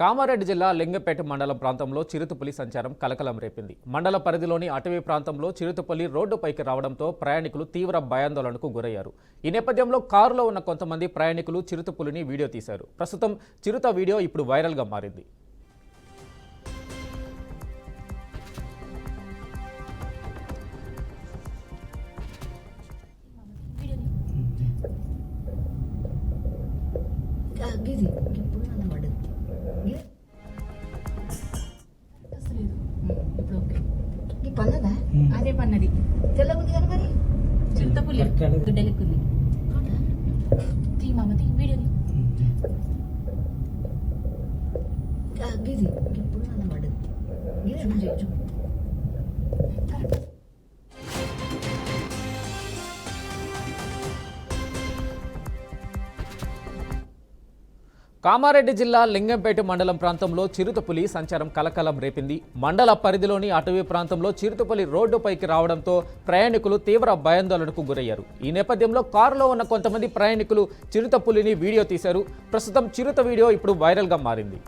కామారెడ్డి జిల్లా లింగంపేట మండలం ప్రాంతంలో చిరుతపులి సంచారం కలకలం రేపింది. మండల పరిధిలోని అటవీ ప్రాంతంలో చిరుతపులి రోడ్డుపైకి రావడంతో ప్రయాణికులు తీవ్ర భయాందోళనకు గురయ్యారు. ఈ నేపథ్యంలో కారులో ఉన్న కొంతమంది ప్రయాణికులు చిరుతపులిని వీడియో తీశారు. ప్రస్తుతం చిరుత వీడియో ఇప్పుడు వైరల్గా మారింది. పన్నదా అదే పన్నది తెల్లగుంది కదా మరి చింతపులి గుడ్డలెక్కుంది తీ మామతి వీడియోని గిది ఇప్పుడు అన్నవాడు గిది కామారెడ్డి జిల్లా లింగంపేట మండలం ప్రాంతంలో చిరుతపులి సంచారం కలకలం రేపింది. మండల పరిధిలోని అటవీ ప్రాంతంలో చిరుతపులి రోడ్డుపైకి రావడంతో ప్రయాణికులు తీవ్ర భయాందోళనకు గురయ్యారు. ఈ నేపథ్యంలో కారులో ఉన్న కొంతమంది ప్రయాణికులు చిరుతపులిని వీడియో తీశారు. ప్రస్తుతం చిరుత వీడియో ఇప్పుడు వైరల్గా మారింది.